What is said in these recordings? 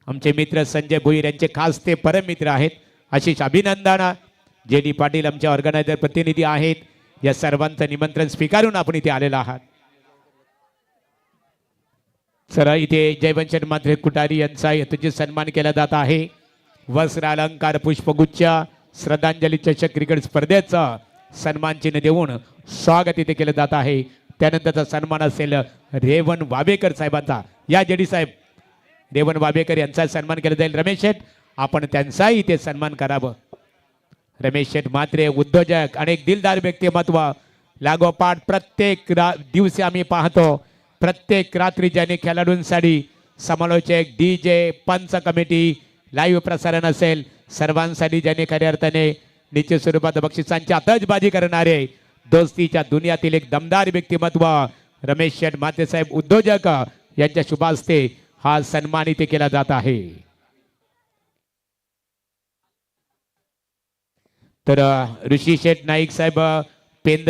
आमचे मित्र संजय भोईर यांचे खास ते परम मित्र आहेत. आशिष अभिनंदन. जे डी पाटील आमचे ऑर्गनायझर प्रतिनिधी आहेत. या सर्वांचं निमंत्रण स्वीकारून आपण इथे आलेलो आहात. सर इथे जयवंशन मात्रे कुटारी यांचा यथोचित सन्मान केला जात आहे. वस्त्र अलंकार पुष्पगुच्छ श्रद्धांजली चषक क्रिकेट स्पर्धेचं सन्मान चिन्ह देऊन स्वागत इथे केलं जात आहे. त्यानंतरचा सन्मान असेल रेवण वाबेकर साहेबांचा. या जेडी साहेब रेवण वाबेकर यांचा सन्मान केला जाईल. रमेश शेठ आपण त्यांचाही इथे सन्मान करावं. रमेश शेठ मात्रे उद्योजक अनेक दिलदार व्यक्तिमत्व लागोपाठ प्रत्येक दिवशी आम्ही पाहतो. प्रत्येक रात्री ज्याने खेळाडूंसाठी समालोचक DJ पंच कमिटी लाईव्ह प्रसारण असेल सर्वांसाठी ज्याने खऱ्या अर्थाने निश्चित स्वरूपात बक्षिसांची आतषबाजी करणारे दोस्तीच्या दुनियातील एक दमदार व्यक्तिमत्व रमेश शेठ मात्रे साहेब उद्योजक यांच्या शुभ हस्ते हा सन्मान इथे केला जात आहे. तर ऋषी शेठ नाईक साहेब पेंद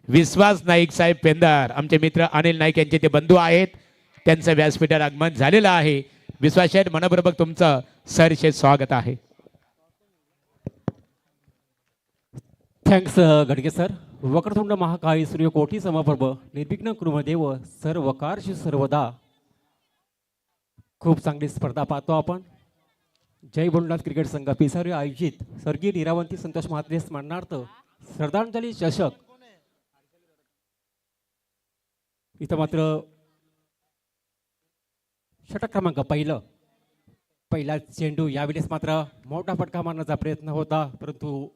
विश्वास नाईक साहेब पेंदार आमचे मित्र अनिल नाईक यांचे ते बंधू आहेत. त्यांचं व्यासपीठावर आगमन झालेलं आहे. विश्वास शेठ मनपूर्वक तुमचं सहर्ष स्वागत आहे. Thanks Gadge sir. वक्रतुंड महाकाय सूर्यकोटी समप्रभ निर्विघ्न कुर्मदेव सर्व कार्य सर्वदा. खूप चांगली स्पर्धा पाहतो आपण. जय भोलेनाथ क्रिकेट संघ पिसारे आयोजित स्वर्गीय निरावंती संतोष महात्मे स्मरणार्थ श्रद्धांजली चषक. इथं मात्र षटक क्रमांक पहिला चेंडू यावेळेस मात्र मोठा फटका मारण्याचा प्रयत्न होता परंतु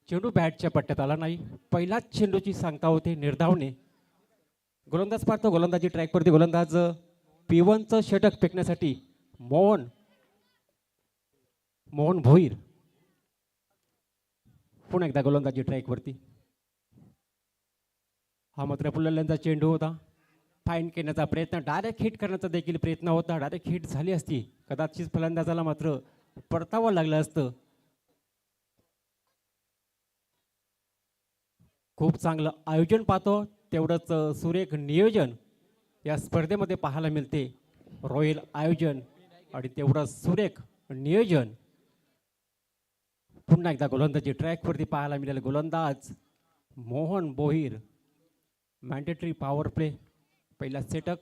चेंडू बॅटच्या पट्ट्यात आला नाही. पहिलाच चेंडूची सांगता होते निर्धावने. गोलंदाज पाहतो गोलंदाजी ट्रॅकवरती गोलंदाज P1चं षटक फेकण्यासाठी मोहन भोईर पुन्हा एकदा गोलंदाजी ट्रॅकवरती. हा मात्र पुलल्यांचा चेंडू होता. फाईन करण्याचा प्रयत्न डायरेक्ट हिट करण्याचा देखील प्रयत्न होता. डायरेक्ट हिट झाली असती कदाचित फलंदाजाला मात्र परतावं लागलं असतं. खूप चांगलं आयोजन पाहतो तेवढंच सुरेख नियोजन या स्पर्धेमध्ये पाहायला मिळते. रॉयल आयोजन आणि तेवढं सुरेख नियोजन. पुन्हा एकदा गोलंदाजी ट्रॅकवरती पाहायला मिळेल. गोलंदाज Mohan Bhoir. Mandatory power play पहिला सेटक.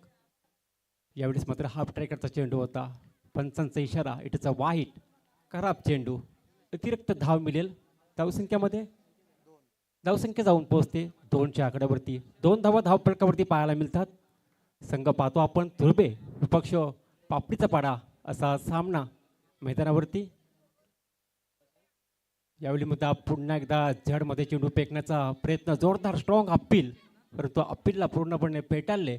यावेळेस मात्र हाफ ट्रॅकरचा चेंडू होता. पंचांचा इशारा इट इज अ वाईट. खराब चेंडू. अतिरिक्त धाव मिळेल. धावसंख्या जाऊन पोहोचते 2च्या आकड्यावरती. 2 धावा धाव फलकावरती पाहायला मिळतात. संघ पाहतो आपण तुर्बे विपक्ष पापडीचा पाडा असा सामना मैदानावरती. यावेळी मुद्दा पुन्हा एकदा झडमध्ये चेंडू फेकण्याचा प्रयत्न. जोरदार स्ट्रॉंग अपील परंतु अपीलला पूर्णपणे पेटाळले.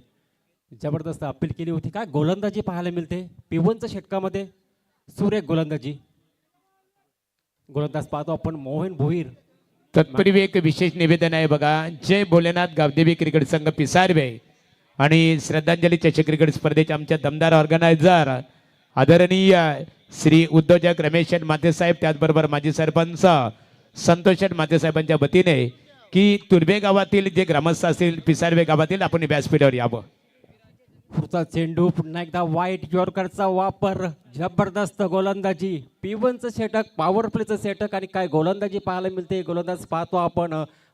जबरदस्त अपील केली होती. काय गोलंदाजी पाहायला मिळते P1च्या षटकामध्ये. सुरेख गोलंदाजी. गोलंदाज पाहतो आपण मोहन भोईर. तत्पूर्वी एक विशेष निवेदन आहे बघा. जय भोलेनाथ गावदेवी क्रिकेट संघ पिसारवे आणि श्रद्धांजली चषक क्रिकेट स्पर्धेचे आमच्या दमदार ऑर्गनायझर आदरणीय श्री उद्योजक रमेश माते साहेब त्याचबरोबर माजी सरपंच संतोष माते साहेबांच्या वतीने की तुर्बे गावातील जे ग्रामस्थ असतील पिसारवे गावातील आपण व्यासपीठावर यावं. पुढचा चेंडू पुन्हा एकदा वाईट यॉर्करचा वापर. जबरदस्त गोलंदाजी. P1चं षटक पॉवर प्लेचं षटक आणि काय गोलंदाजी पाहायला मिळते. गोलंदाज पाहतो आपण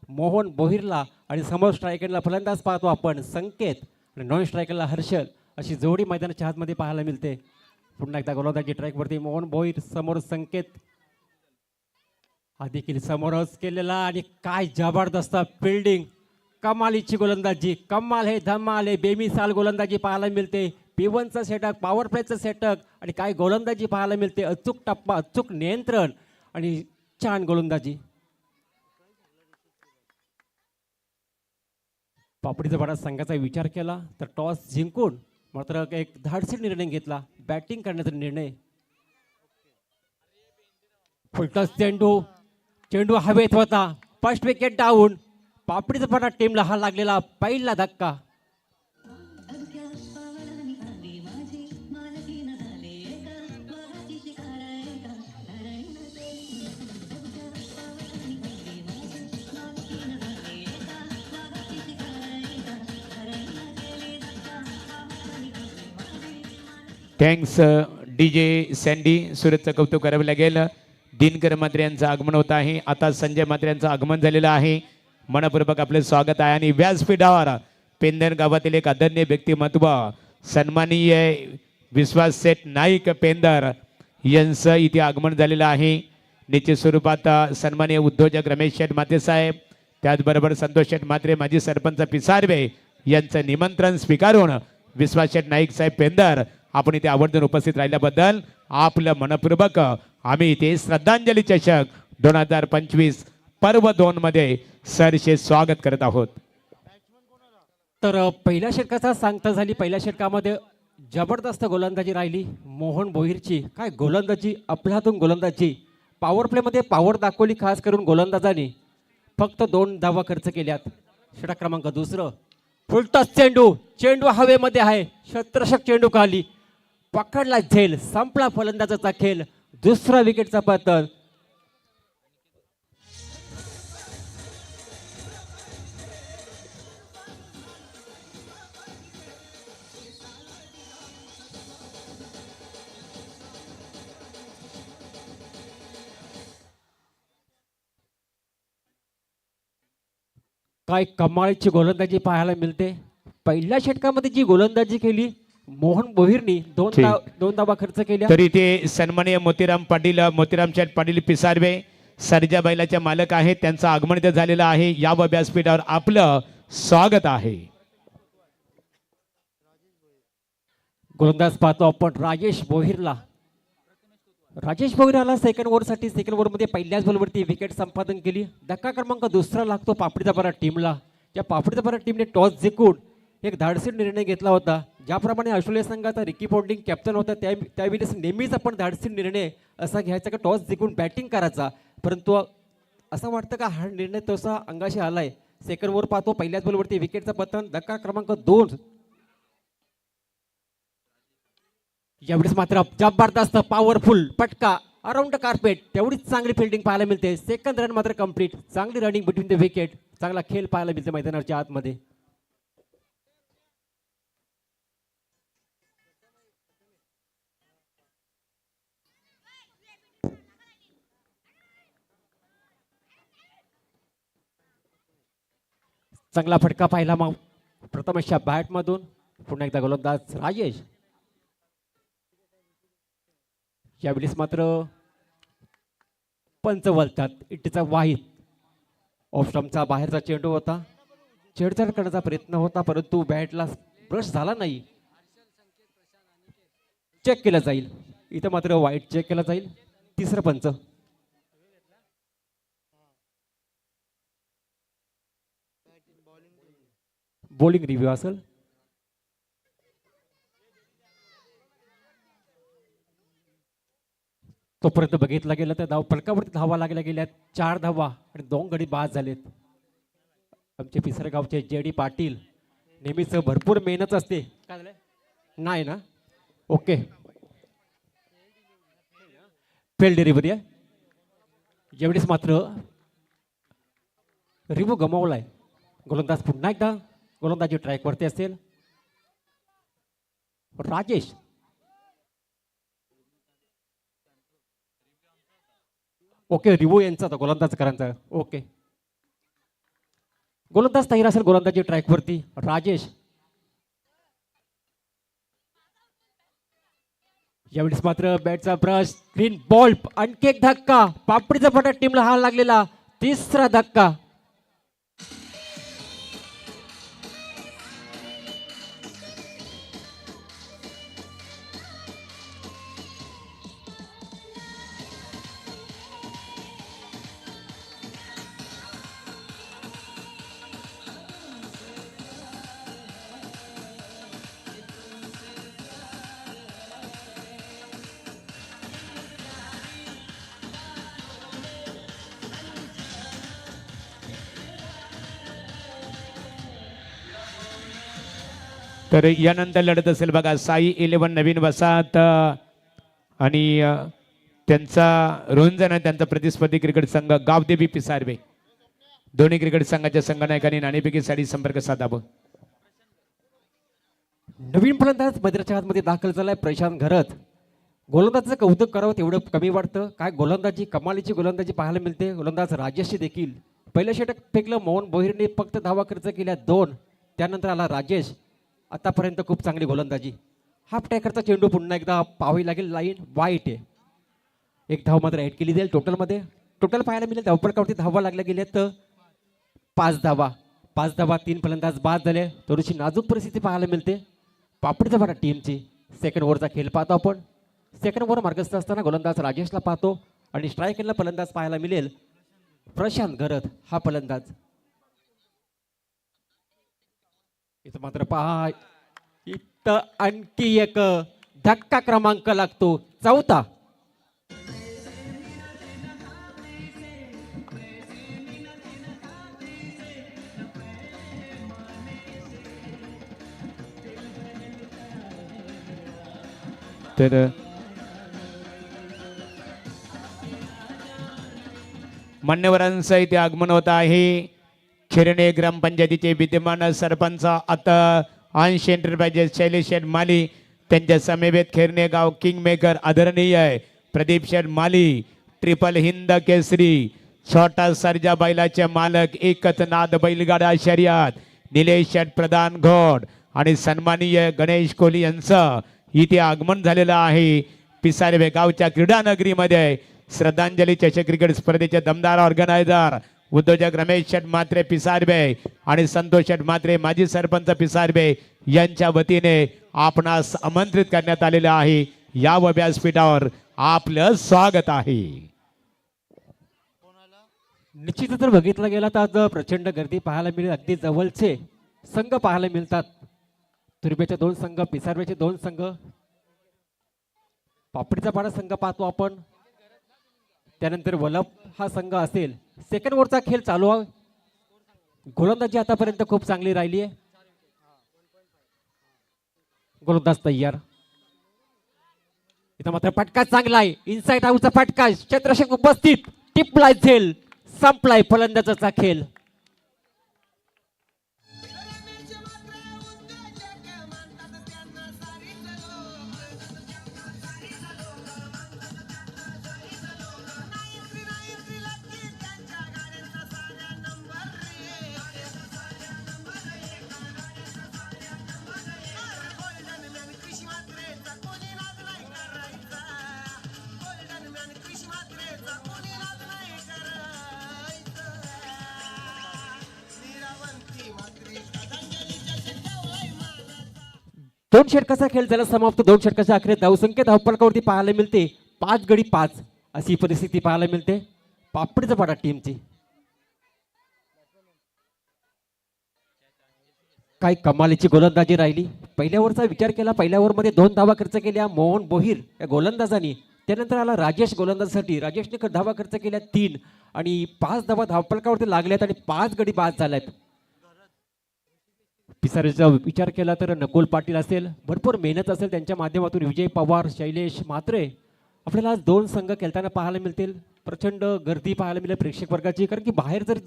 मोहन भोईरला आणि समोर स्ट्रायकरला फलंदाज पाहतो आपण संकेत आणि नॉन स्ट्रायकरला हर्षल अशी जोडी मैदानाच्या हातमध्ये पाहायला मिळते. पुन्हा एकदा गोलंदाजी ट्रॅकवरती मोहन भोईर समोर संकेत. हा देखील समोरच केलेला आणि काय जबरदस्त फिल्डिंग. कमालीची गोलंदाजी. कमाल हे धमाल हे बेमिसाल गोलंदाजी पाहायला मिळते. P1चं षटक पॉवर प्लेचं षटक आणि काय गोलंदाजी पाहायला मिळते. अचूक टप्पा अचूक नियंत्रण आणि छान गोलंदाजी. पापडीचा पाडा संघाचा विचार केला तर टॉस जिंकून मात्र एक धाडसी निर्णय घेतला. बॅटिंग करण्याचा निर्णय. फुलटॉस चेंडू हवेत होता. First wicket down. पापडीचा पाडा टीमला हा लागलेला पहिला धक्का. Thanks D J Sandy. सुरतचं कौतुक करावं लागेल. दिनकर मात्रे यांचं आगमन होत आहे. आता संजय मात्रे यांचं आगमन झालेलं आहे. मनपूर्वक आपले स्वागत आहे. आणि व्यासपीठावर पेंदर गावातील एक आदरणीय व्यक्तिमत्व सन्माननीय विश्वास सेठ नाईक पेंदर यांचं इथे आगमन झालेलं आहे. निश्चित स्वरूपात सन्माननीय उद्योजक रमेश शेठ मात्रे साहेब, त्याचबरोबर संतोष शेठ मात्रे माजी सरपंच पिसारवे यांचं निमंत्रण स्वीकारून विश्वास शेठ नाईक साहेब पेंदर आपण इथे आवर्जून उपस्थित राहिल्याबद्दल आपलं मनपूर्वक आम्ही इथे श्रद्धांजली चषक 2025 पर्व 2 मध्ये सरसे स्वागत करत आहोत. तर पहिल्या षटकाचा सांगता झाली. पहिल्या षटकामध्ये जबरदस्त गोलंदाजी राहिली मोहन भोईरची. काय गोलंदाजी, अफलातून गोलंदाजी. पॉवर प्लेमध्ये पॉवर दाखवली. खास करून गोलंदाजांनी फक्त 2 धावा खर्च केल्यात. षटक क्रमांक 2. फुलटॉस चेंडू. चेंडू हवेमध्ये आहे. शतरक्षक चेंडू खाली पकडला. झेल संपला फलंदाजाचा खेळ. दुसरा विकेटचा पतन. काय कमालीची गोलंदाजी पाहायला मिळते. पहिल्या षटकामध्ये जी गोलंदाजी केली मोहन भोईरनी 2 धावा खर्च केल्या. तरी ते सन्माननीय मोतीराम शेठ पाटील पिसारवे सर्जा बैलाचे मालक आहेत. त्यांचं आगमन इथे झालेलं आहे. या व्यासपीठावर आपलं स्वागत आहे. गोलंदाज पाहतो आपण राजेश भोईरला. राजेश भोईर आला सेकंड ओव्हरसाठी. सेकंड ओव्हरमध्ये पहिल्याच बॉलवरती विकेट संपादन केली. धक्का क्रमांक 2 लागतो पापडीचा पारा टीमला. त्या पापडीचा पारा टीमने टॉस जिंकून एक धाडसी निर्णय घेतला होता. ज्याप्रमाणे ऑस्ट्रेलिया संघाचा रिकी पॉन्टिंग कॅप्टन होता त्यावेळेस नेहमीच आपण धाडसी निर्णय असा घ्यायचा का टॉस जिंकून बॅटिंग करायचा. परंतु असं वाटतं का हा निर्णय तसा अंगाशी आलाय. सेकंड ओव्हर पाहतो पहिल्याच बॉलवरती विकेटचं पतन. धक्का क्रमांक 2. यावेळेस मात्र जबरदस्त पॉवरफुल पटका अराउंड कार्पेट. तेवढीच चांगली फिल्डिंग पाहायला मिळते. सेकंड रन मात्र कंप्लीट. चांगली रनिंग बिटवीन द विकेट. चांगला खेळ पाहायला मिळते मैदानाच्या आतमध्ये. चांगला फटका पाहिला मग प्रथमशा बॅटमधून. पुन्हा एकदा गोलंदाज राजेश. यावेळेस मात्र पंच वळतात. इटीचा वाहित ऑफ स्टंपचा बाहेरचा चेंडू होता. छेडछाड करण्याचा प्रयत्न होता परंतु बॅटला ब्रश झाला नाही. चेक केला जाईल. इथं मात्र वाईट चेक केला जाईल. तिसरं पंच. बॉलिंग रिव्ह्यू असेल. तोपर्यंत बघितला गेलं तर फलकावरती धावा लागल्या गेल्यात. 4 धावा आणि 2 गडी बाद झालेत. आमचे पिसरगावचे JD पाटील नेहमीच भरपूर मेहनत असते. काय झालं नाही ना. ओके फेल डिलिव्हरी आहे. यावेळेस मात्र रिव्ह्यू गमावलाय. गोलंदाज पुन्हा एकदा गोलंदाजी ट्रॅकवरती असेल. राजेश ओके रिव्ह्यू यांचा होता गोलंदाज करांचा. ओके गोलंदाज तयार असेल गोलंदाजी ट्रॅकवरती. राजेश यावेळेस मात्र बॅटचा ब्रश ग्रीन बॉल. आणखी एक धक्का. पापडीचा फटा टीमला हा लागलेला 3रा धक्का. तर यानंतर लढत असेल बघा साई 11 नवीन वसाहत आणि त्यांचा रोंजन त्यांचा प्रतिस्पर्धी क्रिकेट संघ गावदेवी पिसारवे. दोन्ही क्रिकेट संघाच्या संघनायकांनी नाणेफेकीसाठी संपर्क साधावा. नवीन फलंदाज मैदानाच्या आतमध्ये दाखल झालाय प्रशांत घरत. गोलंदाजाचं कौतुक करावं तेवढं कमी वाटतं. काय गोलंदाजी, कमालीची गोलंदाजी पाहायला मिळते. गोलंदाज राजेशशी देखील पहिलं षटक फेकलं मोहन बोहिरने, फक्त धावा खर्च केल्या 2. त्यानंतर आला राजेश. आतापर्यंत खूप चांगली गोलंदाजी. हाफ टॅकरचा चेंडू पुन्हा एकदा पाहावी लागेल. लाईन वाईट आहे. एक धाव मात्र ऍड केली जाईल टोटलमध्ये. टोटल पाहायला मिळेल धावपळकावरती धावा लागल्या गेल्या तर 5 धावा. 5 धावा, 3 फलंदाज बाद झाले. थोडीशी नाजूक परिस्थिती पाहायला मिळते पापडीचा वाडा टीमची. सेकंड ओव्हरचा खेळ पाहतो आपण. सेकंड ओव्हर मार्गस्थ असताना गोलंदाज राजेशला पाहतो आणि स्ट्राईक एंडला फलंदाज पाहायला मिळेल प्रशांत घरत हा फलंदाज. इथं मात्र पहा, इथं आणखी एक धक्का क्रमांक लागतो, 4था. तर मान्यवरांचं इथे आगमन होत आहे. खिरणे ग्रामपंचायतीचे विद्यमान सरपंच आता अंश एंटरप्राइजेस शैलेश शेठ माली, त्यांच्या समेवेत खिरणे गाव किंग मेकर आदरणीय आहे प्रदीप शेठ माली, ट्रिपल हिंद केसरी, छोटा सर्जा बैलाचे मालक, एकच नाद बैलगाडा शर्यत निलेश शेठ प्रधान घोड आणि सन्माननीय गणेश कोहली यांचं इथे आगमन झालेलं आहे. पिसारवे गावच्या क्रीडा नगरीमध्ये श्रद्धांजली चषक क्रिकेट स्पर्धेचे दमदार ऑर्गनायझर उद्योजक रमेश शेठ म्हात्रे पिसारवे आणि संतोष शेठ म्हात्रे माजी सरपंच पिसारवे यांच्या वतीने आपणास आमंत्रित करण्यात आलेलं आहे. या व्यासपीठावर आपलं स्वागत आहे. निश्चितच जर बघितलं गेला तर आज प्रचंड गर्दी पाहायला मिळेल. अगदी जवळचे संघ पाहायला मिळतात. तुर्बेचे 2 संघ, पिसारवेचे 2 संघ, पापडीचा पाडा संघ पाहतो आपण. त्यानंतर वलप हा संघ असेल. सेकंड ओव्हरचा खेळ चालू आहे. गोलंदाजी आतापर्यंत खूप चांगली राहिली आहे. गोलंदाज तयार. इथं मात्र फटका चांगला आहे. इनसाइड आउटचा फटका, क्षेत्ररक्षक उपस्थित, टिपलाय झेल, संपलाय फलंदाजाचा खेळ. दोन षटकाचा खेळ झाला समाप्त. 2 षटकाच्या अखेर धावसंख्या धावफलकावरती पाहायला मिळते 5 गडी 5 अशी परिस्थिती पाहायला मिळते पापडीचा पाडा टीमची. काय कमालीची गोलंदाजी राहिली. पहिल्या ओव्हरचा विचार केला. पहिल्या ओव्हरमध्ये 2 धावा खर्च केल्या मोहन बोहिर या गोलंदाजांनी. त्यानंतर आला राजेश गोलंदाजासाठी. राजेशने धावा खर्च केल्या 3 आणि 5 धावा धावफलकावरती लागल्यात आणि 5 गडी बाद झाल्यात. पिसारेचा विचार केला तर नकुल पाटील असेल, भरपूर मेहनत असेल त्यांच्या माध्यमातून. विजय पवार, शैलेश म्हात्रे. आपल्याला आज 2 संघ खेळताना पाहायला मिळतील. प्रचंड गर्दी पाहायला मिळेल प्रेक्षक वर्गाची. कारण की बाहेर जर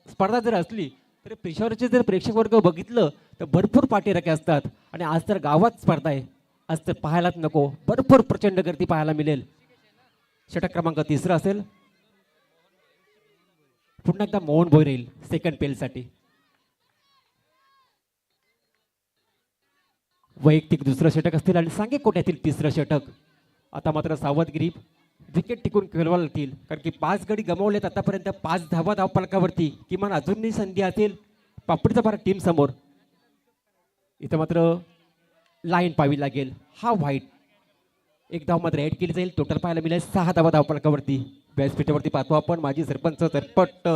स्पर्धा जर असली तर पेशावरचे जर प्रेक्षक वर्ग बघितलं तर भरपूर पाठीराखे असतात. आणि आज तर गावात स्पर्धा आहे, आज तर पाहायलाच नको. भरपूर प्रचंड गर्दी पाहायला मिळेल. षटक क्रमांक 3 असेल. पुन्हा एकदा मोहन भोईर येईल सेकंड पेलसाठी. वैयक्तिक 2रं षटक असतील आणि सांगे कोट्यातील 3रं षटक. आता मात्र सावधगिरी, विकेट टिकून खेळवा लागतील. कारण की 5 गडी गमावलेत आतापर्यंत. 5 धावा धावफलकावरती. किमान अजूनही संधी असेल पापडीचा पाडा टीम समोर. इथं मात्र लाईन पाहावी लागेल. हा व्हाईट. 1 धाव मात्र ऍड केली जाईल. टोटल पाहायला मिळेल 6 धावा धावफलकावरती. व्यासपीठावरती पाहतो आपण माजी सरपंच तरपट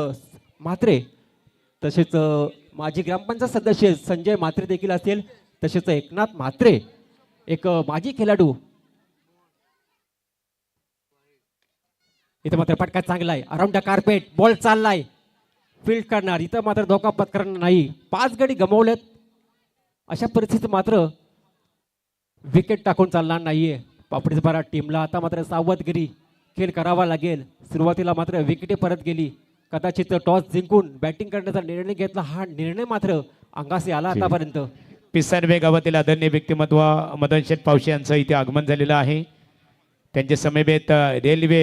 म्हात्रे, तसेच माजी ग्रामपंचायत सदस्य संजय म्हात्रे देखील असेल, तसेच एकनाथ म्हात्रे, एक माजी खेळाडू. इथं मात्र फटका चांगला आहे. अराउंड द कार्पेट बॉल चाललाय. फील्ड करणार. इथं मात्र धोका पत्करणार नाही. 5 गडी गमावलेत. अशा परिस्थितीत मात्र विकेट टाकून चालणार नाहीये पापडीचा पाडा टीमला. आता मात्र सावधगिरी खेळ करावा लागेल. सुरुवातीला मात्र विकेटे परत गेली. कदाचित टॉस जिंकून बॅटिंग करण्याचा निर्णय घेतला. हा निर्णय मात्र अंगाशी आला आतापर्यंत. पिसारवे गावातील आदरणीय व्यक्तिमत्व मदन शेठ पावशे यांचं इथे आगमन झालेलं आहे. त्यांच्या समवेत रेल्वे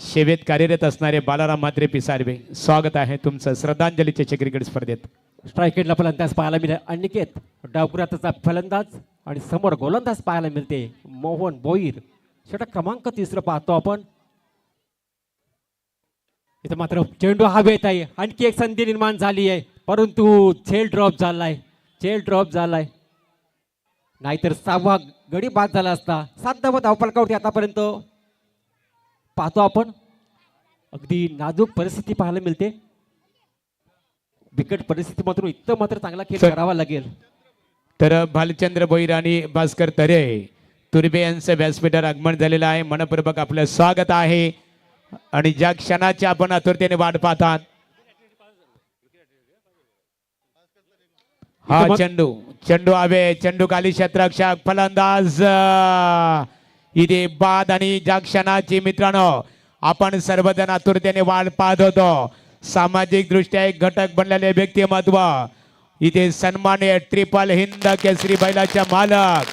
सेवेत कार्यरत असणारे बालाराम म्हात्रे पिसारवे, स्वागत आहे तुमचं श्रद्धांजलीच्या क्रिकेट स्पर्धेत. स्ट्रायकेटला फलंदाज पाहायला मिळेल अनिकेत डावकुराचा फलंदाज आणि समोर गोलंदाज पाहायला मिळते मोहन भोईर. षटक क्रमांक 3 पाहतो आपण. इथं मात्र चेंडू हवेत आहे. आणखी एक संधी निर्माण झाली आहे, परंतु झेल ड्रॉप झालाय. नाहीतर 6वा गडी बाद झाला असता. 7 धावा धावफलकावरती आतापर्यंत पाहतो आपण. अगदी नाजूक परिस्थिती पाहायला मिळते. बिकट परिस्थिती मात्र इतकं मात्र चांगला खेळ करावा लागेल. तर भालचंद्र भोईर आणि भास्कर तरे तुर्बे यांचं व्यासपीठावर आगमन झालेलं आहे. मनपूर्वक आपलं स्वागत आहे. आणि ज्या क्षणाची आपण आतुरतेने वाट पाहतात, हा चेंडू आवे, चेंडू खाली क्षेत्ररक्षक फलंदाज इथे बाद. आणि ज्या क्षणाची मित्रांनो आपण सर्वजण आतुरतेने वाट पाहत होतो, सामाजिक दृष्ट्या एक घटक बनलेले व्यक्तिमत्व इथे सन्मान्य ट्रिपल हिंद केसरी बैलाच्या मालक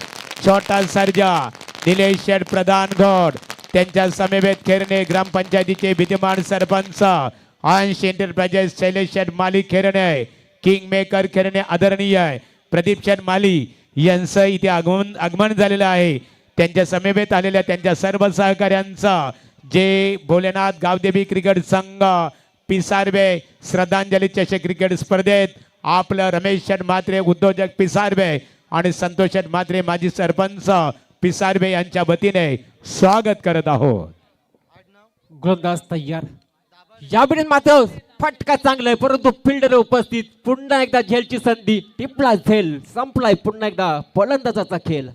छोटा सर्जा निलेश शेठ प्रधानगड, त्यांच्या समवेत खेरणे ग्रामपंचायतीचे विद्यमान सरपंच अंश एंटरप्राइजेस शैलेश शेठ माली खेरणे, किंग मेकर खेरणे आदरणीय प्रदीप शेठ माली यांचं इथे आगमन झालेलं आहे. त्यांच्या समवेत आलेल्या त्यांच्या सर्व सहकाऱ्यांचं जे भोलेनाथ गावदेवी क्रिकेट संघ पिसारवे श्रद्धांजली चषक क्रिकेट स्पर्धेत आपलं रमेश शेठ म्हात्रे उद्योजक पिसारवे आणि संतोष शेठ म्हात्रे माजी सरपंच पिसारवे यांच्या वतीने स्वागत करत आहोत. गोलंदाज तयार. यावेळी मात्र फटका चांगला आहे, परंतु फिल्डर उपस्थित. पुन्हा एकदा झेलची संधी. टिपला झेल, संपलाय पुन्हा एकदा फलंदाजाचा खेळ.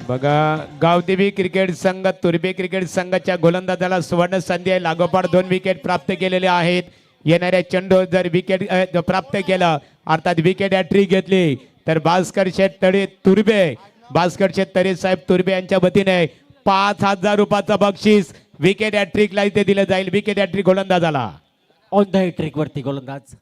बघा, गावदेवी क्रिकेट संघ तुर्बे क्रिकेट संघाच्या गोलंदाजाला सुवर्ण संधी आहे. लागोपाठ 2 विकेट प्राप्त केलेले आहेत. येणाऱ्या चेंडू जर विकेट प्राप्त केलं, अर्थात विकेट हॅट्रिक घेतली, तर भास्कर शेठ तरे तुर्बे, भास्कर शेठ तरे साहेब तुर्बे यांच्या वतीने 5000 रुपयाचं बक्षीस विकेट हॅट्रिकला इथे दिलं जाईल. विकेट हॅट्रिक गोलंदाजाला. ऑन द हॅट्रिक वरती गोलंदाज.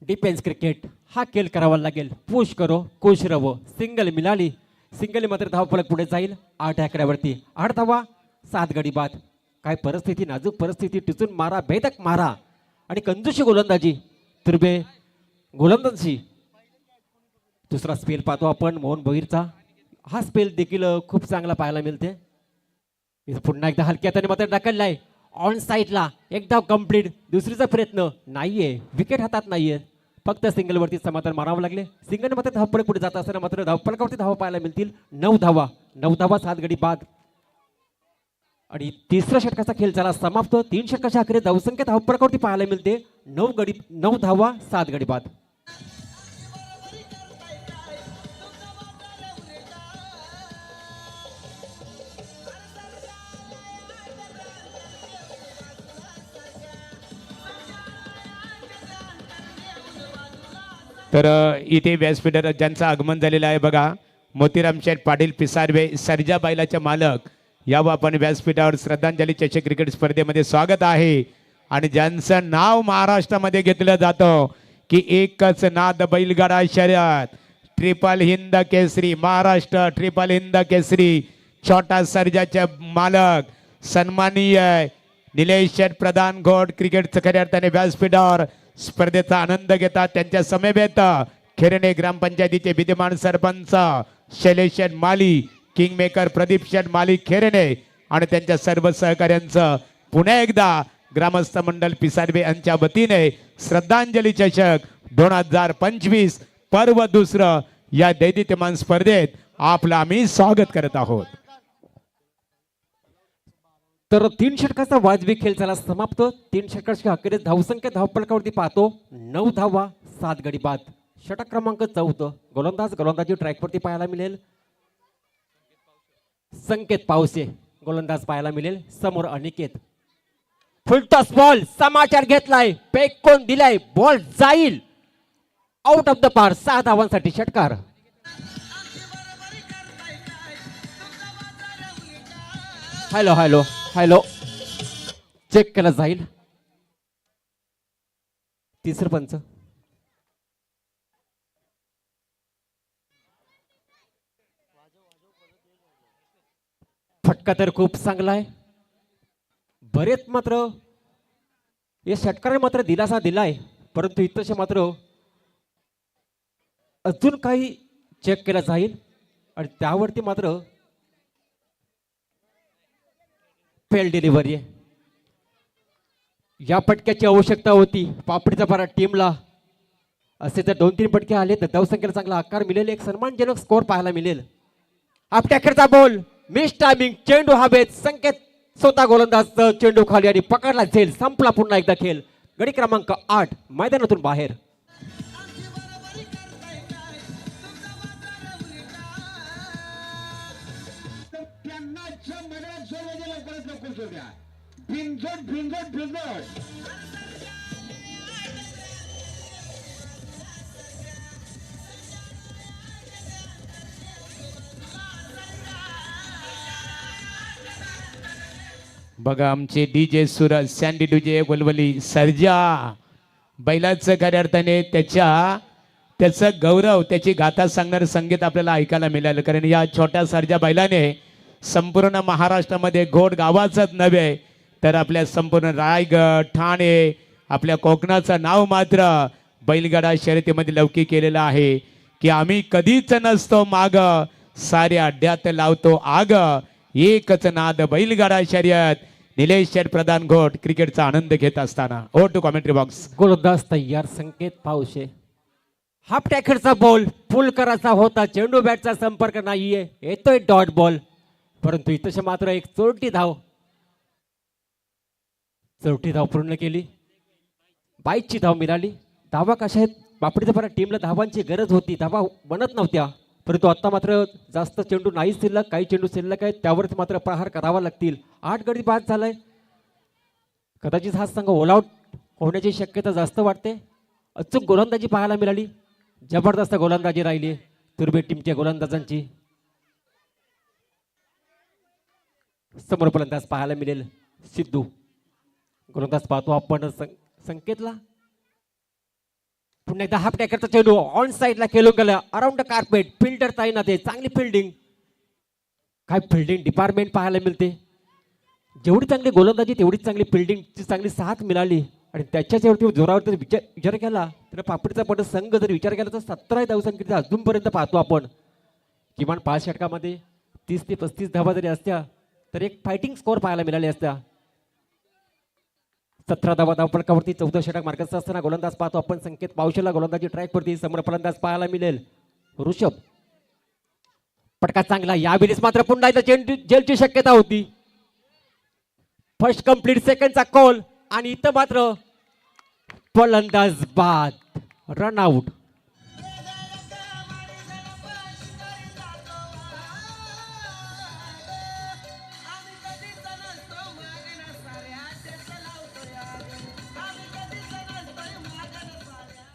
डिफेन्स क्रिकेट हा खेळ करावा लागेल. पुश करो खुश रहो. सिंगल मिळाली, सिंगल मात्र धावफलक पुढे जाईल. 8 आकड्यावरती 8 धावा 7 गडी बाद. काय परिस्थिती, नाजूक परिस्थिती. टिचून मारा, भेदक मारा आणि कंजूशी गोलंदाजी तुर्बे गोलंदाजी. दुसरा स्पेल पाहतो आपण मोहन भोईरचा. हा स्पेल देखील खूप चांगला पाहायला मिळते. इथं पुन्हा एकदा हलक्या हाताने मात्र ढकललाय ऑन साईडला. एकदा कंप्लीट. दुसरीचा प्रयत्न नाहीये, विकेट हातात नाहीये. फक्त सिंगल वरती समाधान मारावं लागले. सिंगल मात्र धावपळ पुढे जात असताना मात्र धावपळकावरती धावा पाहायला मिळतील. 9 धावा 7 गडी बाद. आणि तिसऱ्या षटकाचा खेळ झाला समाप्त. 3 षटकाच्या अखेरीस धावसंख्या धावपळकावरती पाहायला मिळते. 9 धावा 7 गडी बाद. तर इथे व्यासपीठावर ज्यांचं आगमन झालेलं आहे बघा, मोतीराम शेठ पाटील पिसारवे सर्जा बैलाच्या मालक यावं आपण व्यासपीठावर श्रद्धांजली चषक क्रिकेट स्पर्धेमध्ये स्वागत आहे. आणि ज्यांचं नाव महाराष्ट्रामध्ये घेतलं जातं की एकच नाद बैलगाडा शर्यत ट्रिपल हिंद केसरी, महाराष्ट्र ट्रिपल हिंद केसरी छोटा सर्जाचे मालक सन्माननीय निलेश शेठ प्रधान घोड क्रिकेटचं खऱ्या अर्थाने व्यासपीठावर स्पर्धेचा आनंद घेतात. त्यांच्या समवेत खेरणे ग्रामपंचायतीचे विद्यमान सरपंच शैलेश शेठ माली, किंग मेकर प्रदीप शेठ माली खेरणे आणि त्यांच्या सर्व सहकाऱ्यांचं पुन्हा एकदा ग्रामस्थ मंडळ पिसारवे यांच्या वतीने श्रद्धांजली चषक 2025 पर्व दुसरं या दैदित्यमान स्पर्धेत आपलं आम्ही स्वागत करत आहोत. तर 3 षटकाचा वाजवी खेळ झाला समाप्त. 3 षटकाच्या अखेरीस धावसंख्या धावफलकावरती पाहतो. 9 धावा 7 गडी बाद. षटक क्रमांक 14. गोलंदाजी ट्रॅकवरती पाहायला मिळेल. संकेत पावसे गोलंदाज पाहायला मिळेल. समोर अनिकेत. फुलटॉस बॉल, समाचार घेतलाय, पेक कोण दिलाय, बॉल जाईल आउट ऑफ द पार. 6 धावांसाठी षटकार. हॅलो हॅलो हॅलो, चेक केला जाईल. तिसरं पंच. फटका तर खूप चांगला आहे. बरेच मात्र या षटकाराने मात्र दिलासा दिलाय, परंतु इथंशे मात्र अजून काही चेक केला जाईल आणि त्यावरती मात्र फेल डिलिव्हरी आहे. या फटक्याची आवश्यकता होती पापडीचा पारा टीमला. असे जर 2-3 फटके आले तर धावसंख्येला चांगला आकार मिळेल, एक सन्मानजनक स्कोअर पाहायला मिळेल. आपट्याखेरचा बॉल, मिस टायमिंग, चेंडू हवेत, संकेत स्वतः गोलंदाज चेंडू खाली आणि पकडला जाईल. संपला पुन्हा एकदा खेळ. गडी क्रमांक 8 मैदानातून बाहेर. बघा आमचे DJ Suraj, Sandy DJ, Valvali Sarja, बैलाचं खऱ्या अर्थाने त्याचं गौरव, त्याची गाथा सांगणारं संगीत आपल्याला ऐकायला मिळालं. कारण या छोट्या सर्जा बैलाने संपूर्ण महाराष्ट्रामध्ये घोड गावाचंच नव्हे तर आपल्या संपूर्ण रायगड, ठाणे, आपल्या कोकणाचं नाव मात्र बैलगाडा शर्यतीमध्ये लौकिक केलेलं आहे. की आम्ही कधीच नसतो माग, साऱ्या अड्ड्यात लावतो आग, एकच नाद बैलगाडा शर्यत. निलेश शेठ प्रधान घोट क्रिकेटचा आनंद घेत असताना. ओ टू कॉमेंट्री बॉक्स. गोलंदाज तयार, संकेत पावशे. हाफ टॅकरचा बॉल फुल करायचा होता, चेंडू बॅटचा संपर्क नाहीये, येतोय डॉट बॉल, परंतु इथं मात्र एक चौथी धाव पूर्ण केली. 22ची धाव मिळाली. धावा कशा आहेत बापडीचा पारा टीमला धावांची गरज होती, धावा बनत नव्हत्या, परंतु आता मात्र जास्त चेंडू नाही शिल्लक, काही चेंडू शिल्लक आहेत, त्यावरच मात्र प्रहार करावा लागतील. 8 गडी बाद झालाय. कदाचित हा संघ ऑल आउट होण्याची शक्यता जास्त वाटते. अचूक गोलंदाजी पाहायला मिळाली, जबरदस्त गोलंदाजी राहिली तुर्बे टीमच्या गोलंदाजांची. समोर फलंदाज पाहायला मिळेल सिद्धू. गोलंदाज पाहतो आपण संकेतला. पुन्हा एकदा हाफ टॅकरचा चेंडू ऑन साइडला खेळून गेला, अराउंड कार्पेट, फिल्डर तैनात आहे, चांगली फिल्डिंग. काय फिल्डिंग डिपार्टमेंट पाहायला मिळते. जेवढी चांगली गोलंदाजी तेवढीच चांगली फिल्डिंगची चांगली साथ मिळाली. आणि त्याच्यावरती जोरावर जर विचार केला तर पापडीचा पट संघ जर विचार केला तर 17 धावसंख्येचा अजूनपर्यंत पाहतो आपण. किमान 5 षटकामध्ये 30 ते 35 धावा जरी असत्या तर एक फायटिंग स्कोअर पाहायला मिळाले असत्या. 17 धावा धावफलकावरती 14 षटक मार्गाचा असताना गोलंदाज पाहतो आपण संकेत पावशेला. गोलंदाजी ट्रॅकवरती समोर फलंदाज पाहायला मिळेल ऋषभ. पटका चांगला, यावेळेस मात्र पुन्हा एकदा चेंडू जेलची शक्यता होती. फर्स्ट कंप्लीट सेकंडचा कॉल आणि इथं मात्र फलंदाज बाद, रन आउट.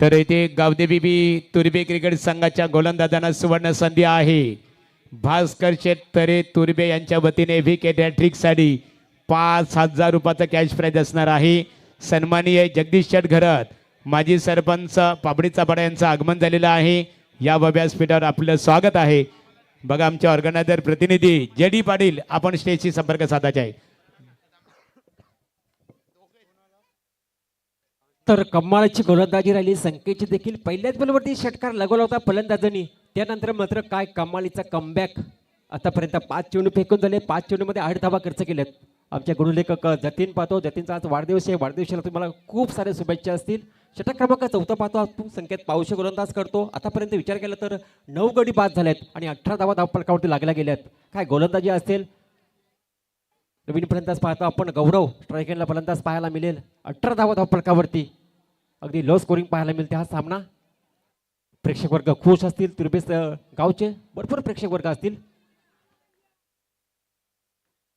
तर इथे गावदेवी तुर्बे क्रिकेट संघाच्या गोलंदाजांना सुवर्ण संधी आहे. भास्कर शेठ तरे तुर्बे यांच्या वतीने विकेट हॅट्रिकसाठी 5,000 रुपयाचा कॅश प्राइज असणार आहे. सन्माननीय जगदीश शेठ घरत, माजी सरपंच पापडीचा पाडा यांचं आगमन झालेलं आहे. या व्यासपीठावर आपलं स्वागत आहे. बघा आमचे ऑर्गनायझर प्रतिनिधी JD पाटील, आपण स्टेजशी संपर्क साधायचा आहे. तर कमालीची गोलंदाजी राहिली संकेतची देखील. पहिल्याच बॉलवरती षटकार लगवला होता फलंदाजांनी, त्यानंतर मात्र काय कमालीचा कमबॅक. आतापर्यंत 5 चेंडू फेकून झाले, 5 चेंडूमध्ये 8 धावा खर्च केल्यात. आमच्या गुणलेखक जतीन पाहतो, जतीनचा आज वाढदिवस आहे, वाढदिवसाला तुम्हाला खूप साऱ्या शुभेच्छा असतील. षटक क्रमांक 4 पाहतो आपण संकेत पावशे गोलंदाज करतो. आतापर्यंत विचार केला तर 9 गडी बाद झाल्यात आणि 18 धावा धावफलकावरती लागल्या गेल्यात. काय गोलंदाजी असेल. नवीन फलंदाज पाहतो आपण गौरव, स्ट्रायकरला फलंदाज पाहायला मिळेल. 18 धावा धावफलकावरती अगदी लो स्कोरिंग पाहायला मिळते हा सामना. प्रेक्षक वर्ग खुश असतील, तुर्बेस गावचे भरपूर प्रेक्षक वर्ग असतील.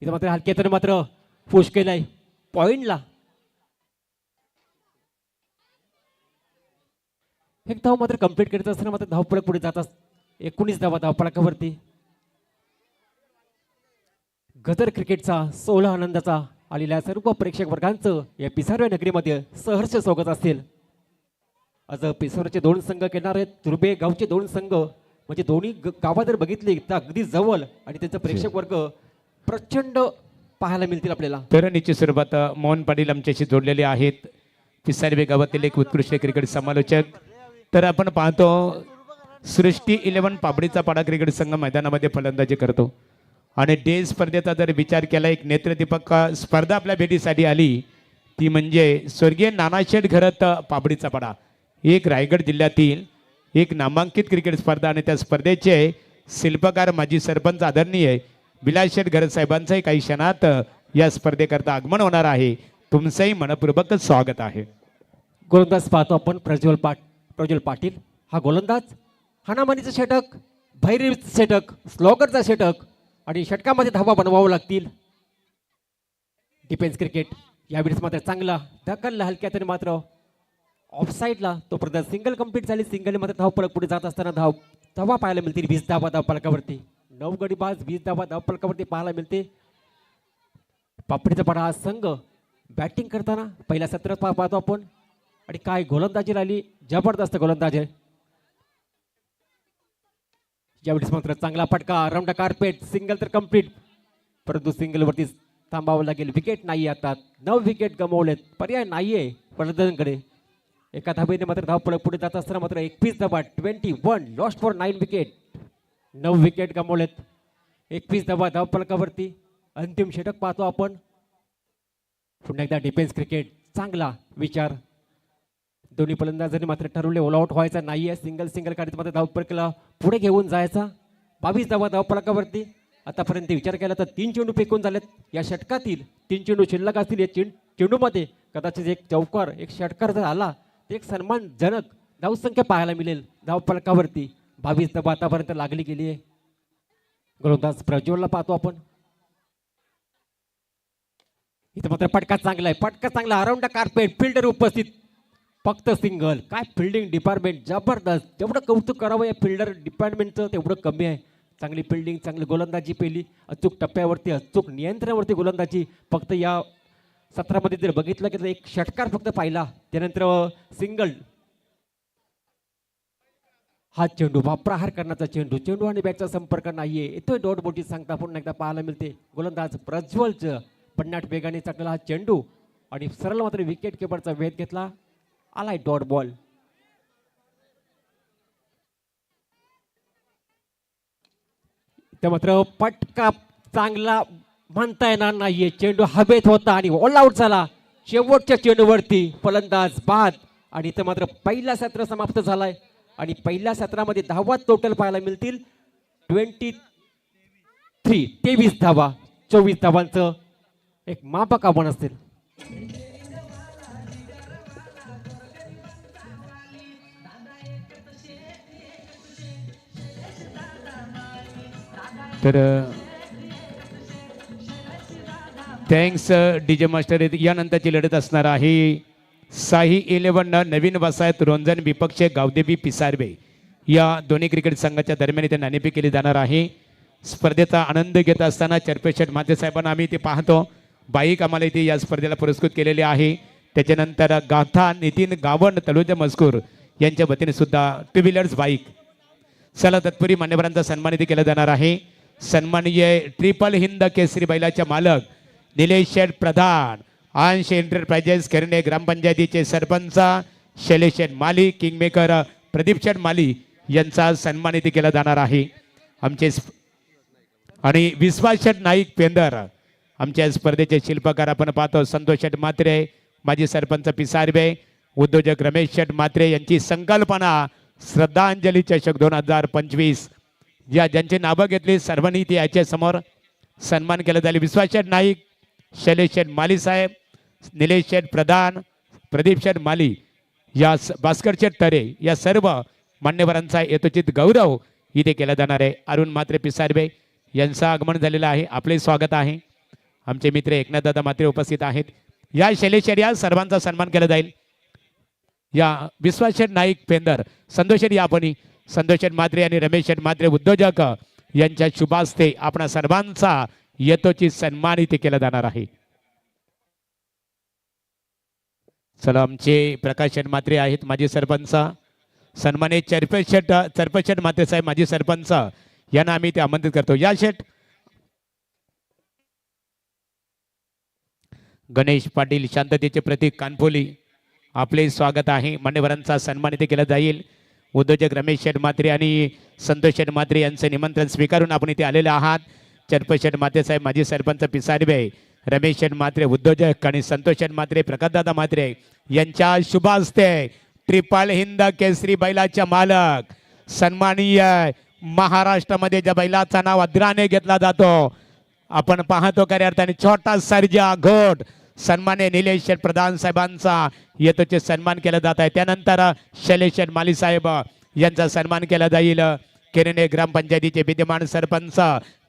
इथं मात्र हलक्यातून मात्र पुश केलाय पॉइंटला. एक धाव मात्र कंप्लीट करीत असताना मात्र धावपळक पुढे जातात. 19 धावा धावपळकावरती. गदर क्रिकेटचा 16 आनंदाचा आलेल्या सर्व प्रेक्षक वर्गांचं या पिसारवे नगरीमध्ये सहर्ष स्वागत असेल. आज पिसारचे 2 संघ खेळणार आहेत. तुर्बे गावचे 2 संघ, म्हणजे दोन्ही गावात जर बघितली तर अगदी जवळ आणि त्यांचा प्रेक्षक वर्ग प्रचंड पाहायला मिळतील आपल्याला. तर निश्चित स्वरूपात मोहन पाटील आमच्याशी जोडलेले आहेत, पिसारवे गावातील एक उत्कृष्ट क्रिकेट समालोचक. तर आपण पाहतो सृष्टी 11 पाबडीचा पाडा क्रिकेट संघ मैदानामध्ये फलंदाजी करतो आणि डे स्पर्धेचा जर विचार केला, एक नेत्रदीपक स्पर्धा आपल्या भेटीसाठी आली, ती म्हणजे स्वर्गीय नानाशेठ घरत पाबडीचा पाडा, एक रायगड जिल्ह्यातील एक नामांकित क्रिकेट स्पर्धा आणि त्या स्पर्धेचे शिल्पकार माजी सरपंच आदरणीय विलासशेठ घरत साहेबांचंही काही क्षणात या स्पर्धेकरता आगमन होणार आहे. तुमचंही मनपूर्वक स्वागत आहे. गोलंदाज पाहतो आपण प्रज्वल पाटील. हा गोलंदाज हाणामारीचं षटक, भैरवीचं षटक, स्लॉगरचा षटक आणि षटकामध्ये धावा बनवावं लागतील. डिफेन्स क्रिकेट यावेळेस मात्र चांगला ढकलला हलक्यात आणि मात्र ऑफसाईडला तोपर्यंत सिंगल कंप्लीट झाली. सिंगल मात्र धावपळक पुढे जात असताना धावा पाहायला मिळतील. 20 धावा धावपळकावरती. 9 गडी बाज 20 धावा धावपळकावरती पाहायला मिळते. पापडीचा पाडा हा संघ बॅटिंग करताना पहिल्या सत्रात पाहतो आपण आणि काय गोलंदाजी राहिली, जबरदस्त गोलंदाजी. यावेळेस मात्र चांगला फटका, राऊंड कार्पेट, सिंगल तर कंप्लीट, परंतु सिंगलवरती थांबावं लागेल. विकेट नाही आता. 9 विकेट गमावलेत, पर्याय नाहीये फलंदाजांकडे. एका धावेने मात्र धावपळक पुढे जात असताना मात्र 21 धावा 21 लॉस्ट फॉर 9 विकेट. 9 विकेट गमावलेत. 21 धावा धावपळकावरती. अंतिम षटक पाहतो आपण. पुन्हा एकदा डिफेन्स क्रिकेट, चांगला विचार. दोन्ही फलंदाजांनी मात्र ठरवले ऑल आउट व्हायचा नाहीये. सिंगल काढत मात्र धावपळकाला पुढे घेऊन जायचा. 22 धावा धावपळकावरती. आतापर्यंत विचार केला तर 3 चेंडू फेकून झालेत. या षटकातील 3 चेंडू शिल्लक असतील. या चेंडूमध्ये कदाचित एक चौकार, एक षटकार जर आला तर एक सन्मानजनक धावसंख्या पाहायला मिळेल धावपळकावरती. 22 धावा आतापर्यंत लागली गेली आहे. गोलंदाज प्रज्वलला पाहतो आपण. इथं मात्र फटका चांगला आहे. फटका चांगला, अराउंड द कार्पेट, फिल्डर उपस्थित, फक्त सिंगल. काय फिल्डिंग डिपार्टमेंट जबरदस्त. जेवढं कौतुक करावं या फिल्डर डिपार्टमेंटचं तेवढं कमी आहे. चांगली फिल्डिंग, चांगली गोलंदाजी पेली, अचूक टप्प्यावरती, अचूक नियंत्रणावरती गोलंदाजी. फक्त या सत्रामध्ये जर बघितलं की एक षटकार फक्त पाहिला, त्यानंतर सिंगल. हा चेंडू प्रहार करण्याचा चेंडू आणि बॅटचा संपर्क नाहीये. येतोय डॉट बोटी सांगता पुन्हा एकदा पाहायला मिळते. गोलंदाज प्रज्वलचं पन्नाट वेगाने चाकला हा चेंडू आणि सरळ मात्र विकेट किपरचा वेध घेतला. आलाय डॉट बॉल. त्या मात्र पटका चांगला म्हणता येणार नाहीये. चेंडू हवेत होता आणि ऑल आउट झाला. शेवटच्या चेंडूवरती फलंदाज बाद आणि इथं मात्र पहिला सत्र समाप्त झालाय आणि पहिल्या सत्रामध्ये धावा टोटल पाहायला मिळतील 23 धावा. 24 धावांचं एक मापक आव्हान असतील. तर थँक्स डीजे मास्टर. यानंतरची लढत असणार आहे साही 11 नवीन वसाहत रोंजन विपक्ष गावदेवी पिसारवे या दोन्ही क्रिकेट संघाच्या दरम्यान इथे नाणेफेक केली जाणार आहे. स्पर्धेचा आनंद घेत असताना चरपेशेठ माते साहेबांना आम्ही इथे पाहतो. बाईक आम्हाला इथे या स्पर्धेला पुरस्कृत केलेले आहे. त्याच्यानंतर गाथा नितीन गावंड तळोजा मजकूर यांच्या वतीने सुद्धा 2 व्हीलर्स बाईक. चला तत्पूर्वी मान्यवरांचा सन्मान इथे केला जाणार आहे. सन्माननीय ट्रिपल हिंद केसरी बैलाच्या मालक निलेश शेठ प्रधान, अंश एंटरप्राइजेस करणे ग्रामपंचायतीचे सरपंच शैलेश शेठ माली, किंगमेकर प्रदीप शेठ माली यांचा सन्मान इथे केला जाणार आहे. आमचे आणि विश्वास शेठ नाईक पेंदर आमच्या स्पर्धेचे शिल्पकार आपण पाहतो. संतोष शेठ मात्रे माजी सरपंच पिसारवे, उद्योजक रमेश शेठ मात्रे यांची संकल्पना श्रद्धांजली चषक 2025 ज्यांची नावं घेतली सर्वांनी ती याच्या समोर सन्मान केला जाईल. विश्वास शेठ नाईक, शैलेश शेठ माली साहेब, निलेश शेठ प्रधान, प्रदीप शेठ माली, या भास्कर शेठ तरे या सर्व मान्यवरांचा यथोचित गौरव इथे केला जाणार आहे. अरुण मात्रे पिसारवे यांचं आगमन झालेलं आहे. आपले स्वागत आहे. आमचे मित्र एकनाथ दादा मात्रे उपस्थित आहेत. या शैलेश शेठ या सर्वांचा सन्मान केला जाईल. या विश्वासशेठ नाईक पेंदर, संतोषेठ यापणी, संतोषेठ म्हात्रे आणि रमेशशेठ म्हात्रे उद्योजक यांच्या शुभास्ते आपणा सर्वांचा यथोचित सन्मानित केला जाणार आहे. चला, आमचे प्रकाश शेठ म्हात्रे आहेत माजी सरपंच, सन्मानित चरपेशेठ म्हात्रे साहेब माजी सरपंच यांना आम्ही ते आमंत्रित करतो. या शेठ. गणेश पाटील शांततेचे प्रतीक कानफोली, आपले स्वागत आहे. मान्यवरांचा सन्मानित केला जाईल. उद्योजक रमेश शेठ म्हात्रे आणि संतोष शेठ म्हात्रे यांचं निमंत्रण स्वीकारून आपण इथे आलेले आहात. चरपेशेठ म्हात्रे साहेब माजी सरपंच पिसारबे, रमेश शेठ म्हात्रे उद्योजक आणि संतोष शेठ म्हात्रे प्रकाशदादा म्हात्रे यांच्या शुभ हस्ते ट्रिपल हिंद केसरी बैलाच्या मालक सन्माननीय महाराष्ट्रामध्ये ज्या बैलाचा नाव अग्राने घेतला जातो, आपण पाहतो खऱ्या अर्थाने छोटा सर्जा घोट, सन्मान्य निलेश शेठ प्रधान साहेबांचा येतोचे सन्मान केला जात आहे. त्यानंतर शैलेश शेठ माली साहेब यांचा सन्मान केला जाईल. खिरणे ग्रामपंचायतीचे विद्यमान सरपंच,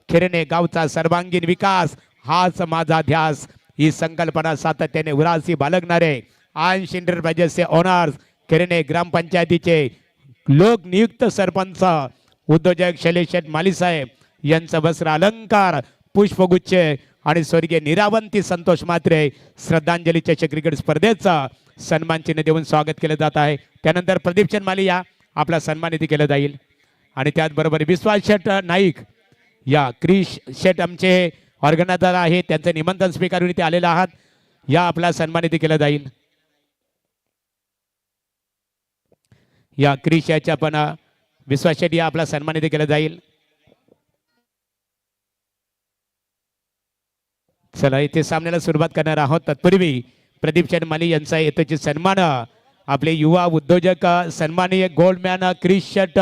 खिरणे गावचा सर्वांगीण विकास हाच माझा ध्यास, ही संकल्पना सातत्याने उरासी बाळगणारे आंश एंटरप्राइजेसचे ओनर्स, खिरणे ग्रामपंचायतीचे लोकनियुक्त सरपंच उद्योजक शैलेश शेठ माली साहेब यांचा वस्त्र अलंकार, पुष्पगुच्छ आणि स्वर्गीय निरावंती संतोष म्हात्रे श्रद्धांजलीच्या क्रिकेट स्पर्धेचा सन्मान चिन्ह देऊन स्वागत केलं जात आहे. त्यानंतर प्रदीप चंद माली या आपला सन्मानित केलं जाईल. आणि त्याचबरोबर विश्वास शेठ नाईक या क्रिश शेठ आमचे ऑर्गनायझर आहे, त्यांचं निमंत्रण स्वीकारून इथे आलेलं आहात, या आपला सन्मानित केलं जाईल. या क्रिश याच्या पण विश्वास शेठ या आपला सन्मानित केलं जाईल. चला, इथे सामन्याला सुरुवात करणार आहोत. तत्पूर्वी प्रदीप चंद माली यांचा येतोची सन्मान आपले युवा उद्योजक सन्माननीय गोल्डमॅन क्रिश शेठ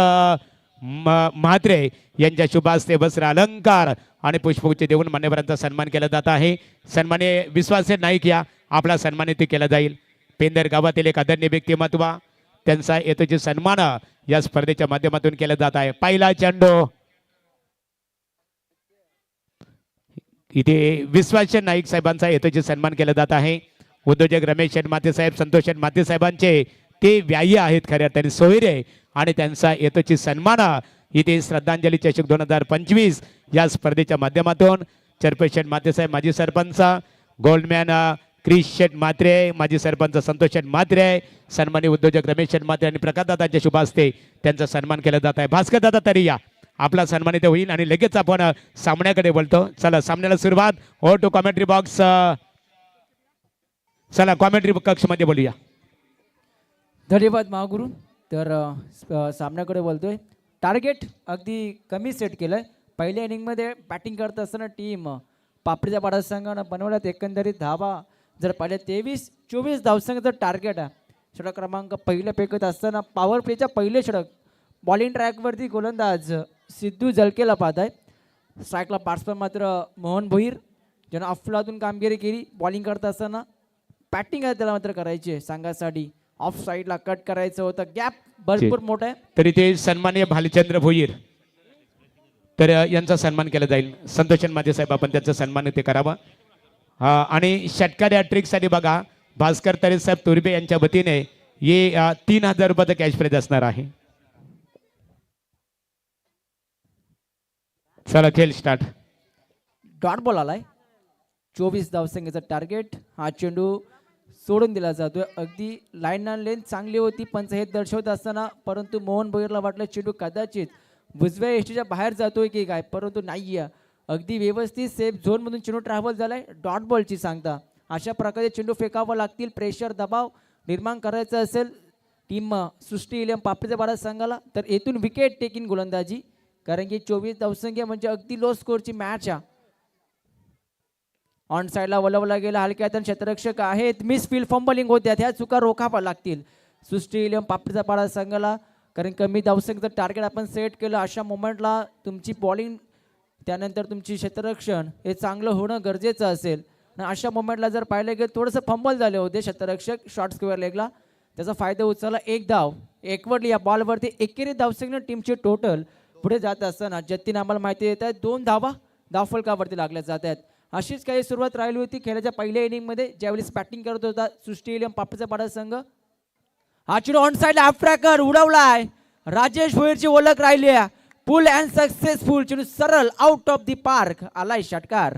म्हात्रे यांच्या शुभास्ते वस्त्र अलंकार आणि पुष्पगुच्छ देऊन मान्यवरांचा सन्मान केला जात आहे. सन्माननीय विश्वास नाईक या आपला सन्मानित केला जाईल. पेंदर गावातील एक आदरणीय व्यक्तिमत्व, त्यांचा येतोची सन्मान या स्पर्धेच्या माध्यमातून केला जात आहे. पहिला चेंडू इथे विश्वास नाईक साहेबांचा येतोची सन्मान केला जात आहे. उद्योजक रमेश शेठ म्हात्रे साहेब, संतोष शेठ म्हात्रे साहेबांचे ते व्याय्य आहेत खऱ्या अर्थाने सोयरे, आणि त्यांचा येतोची सन्मान इथे श्रद्धांजली चषक 2025 या स्पर्धेच्या माध्यमातून चरपेश शेठ म्हात्रे साहेब माजी सरपंच, गोल्डमॅन क्रिश शेठ म्हात्रे माजी सरपंच संतोष शेठ म्हात्रे, सन्मानित उद्योजक रमेश शेठ म्हात्रे आणि प्रकाशदादांच्या शुभ हस्ते त्यांचा सन्मान केला जात आहे. भास्कर दादा तरी या आपला सन्मानित होईल आणि लगेच आपण सामन्याकडे बोलतो. चला, सामन्याला सुरुवात. हो टू कॉमेंट्री बॉक्स. चला, कॉमेंट्री कक्षमध्ये बोलूया. धन्यवाद महागुरू. तर सामन्याकडे बोलतोय. टार्गेट अगदी कमी सेट केलं आहे. पहिल्या इनिंगमध्ये बॅटिंग करत असताना टीम पापडीच्या पाडा संघानं बनवल्यात एकंदरीत धावा जर पाहिल्या 23-24 धावसंख्येचं टार्गेट आहे. षटक क्रमांक पहिल्या फेकत असताना पॉवर प्लेच्या पहिले षटक बॉलिंग ट्रॅकवरती गोलंदाज सिद्धू जलकेला पाहत आहे. स्ट्राईकला बॅट्समन मात्र मोहन भोईर, ज्यानं अफलातून कामगिरी केली. बॉलिंग करत असताना बॅटिंग आहे त्याला मात्र करायची आहे संघासाठी. ऑफ साईडला कट करायचं होतं, गॅप भरपूर मोठा आहे. तरी ते सन्माननीय भालचंद्र भोईर तर यांचा सन्मान केला जाईल. संतोष माझे साहेब आपण त्यांचा सन्मान ते करावा. आणि षटकार या ट्रिकसाठी बघा भास्कर तरे साहेब तुर्बे यांच्या वतीने हे 3000 रुपयाचं कॅश प्राइज असणार आहे. चला, खेळ स्टार्ट. डॉट बॉल आलाय. 24 धावसंख्येचं टार्गेट. हा चेंडू सोडून दिला जातोय. अगदी लाईन अँड लेंथ चांगली होती पंच हे दर्शवत असताना, परंतु मोहन भोईरला वाटलं चेंडू कदाचित उजव्या एष्टीच्या बाहेर जातोय की काय, परंतु नाही आहे. अगदी व्यवस्थित सेफ झोनमधून चेंडू ट्रॅव्हल झालाय. डॉट बॉलची सांगता अशा प्रकारे चेंडू फेकावं लागतील. प्रेशर दबाव निर्माण करायचा असेल टीम सृष्टी इलियम पापडीच्या पाडा संघाला तर येथून विकेट टेकिंग गोलंदाजी, कारण की 24 धावसंख्या म्हणजे अगदी लो स्कोरची मॅच आहे. ऑन साईडला वलवला गेला हलक्या हाताने क्षेत्ररक्षक आहेत. मिस फील्ड फंबलिंग होत्या, ह्या चुका रोखाव्या लागतील सृष्टी इलियम पापडीचा पाडा संघाला, कारण कमी धावसंख्येचं टार्गेट आपण सेट केलं. अशा मोमेंटला तुमची बॉलिंग त्यानंतर तुमची क्षेत्ररक्षण हे चांगलं होणं गरजेचं असेल. आणि अशा मोमेंटला जर पाहिलं गेलं थोडंसं फंबल झाले होते क्षेत्ररक्षक शॉर्ट स्क्वेअर लेगला, त्याचा फायदा उचलला. एक धाव एकवटली या बॉलवरती. एकेरी धावसंख्येने टीमचे टोटल पुढे जात असताना जतीन आम्हाला माहिती देत आहेत 2 धावा धावफलकावरती लागल्या जात आहेत. अशीच काही सुरुवात राहिली होती खेळाच्या पहिल्या इनिंगमध्ये ज्यावेळेस बॅटिंग करत होता सृष्टी इलियम पापडीचा पाडा संघ. हा चेंडू ऑन साइड हाफ ट्रॅकर उडवलाय. राजेश भोईरची ओळख राहिली आहे. Pull and successful. चेंडू सरळ आउट ऑफ दी पार्क आलाय षटकार.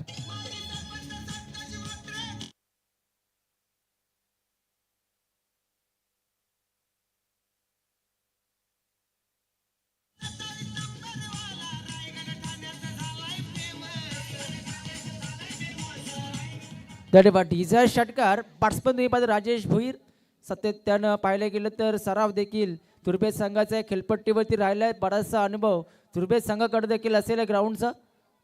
हिचा षटकार बॅट्समन तुम्ही पाहिजे राजेश भोईर. सातत्यानं पाहिलं गेलं तर सराव देखील तुर्भे संघाचा खेळपट्टीवरती राहिलाय. बराचसा अनुभव तुर्भे संघाकडे देखील असेल ग्राउंडचा.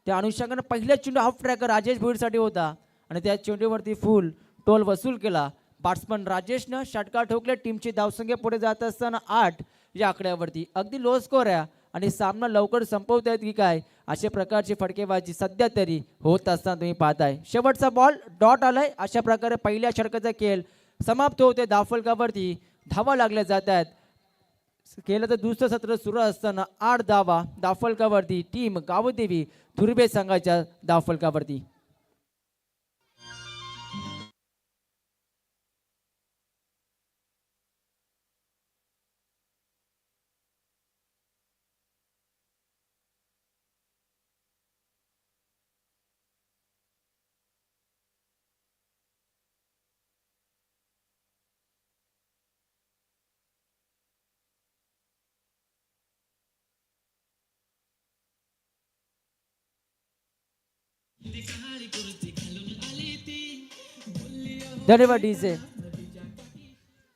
त्या अनुषंगानं पहिला चेंडू हाफ ट्रॅकर राजेश भोईरसाठी होता आणि त्या चेंडूवरती फुल टोल वसूल केला. बॅट्समन राजेशनं षटकार ठोकले. टीमची धावसंख्या पुढे जात असताना 8 या आकड्यावरती. अगदी लो स्कोर आहे आणि सामना लवकर संपवता येत की काय अशा प्रकारची फटकेबाजी सध्या तरी होत असताना तुम्ही पाहताय. शेवटचा बॉल डॉट आलाय. अशा प्रकारे पहिल्या षटकाचा खेळ समाप्त होते. धावफलकावरती धावा लागल्या जात आहेत. केलं तर दुसरं सत्र सुरू असताना 8 धावा धावफलकावरती टीम गावदेवी तुर्भे संघाच्या धावफलकावरती. धन्यवाद डीजे.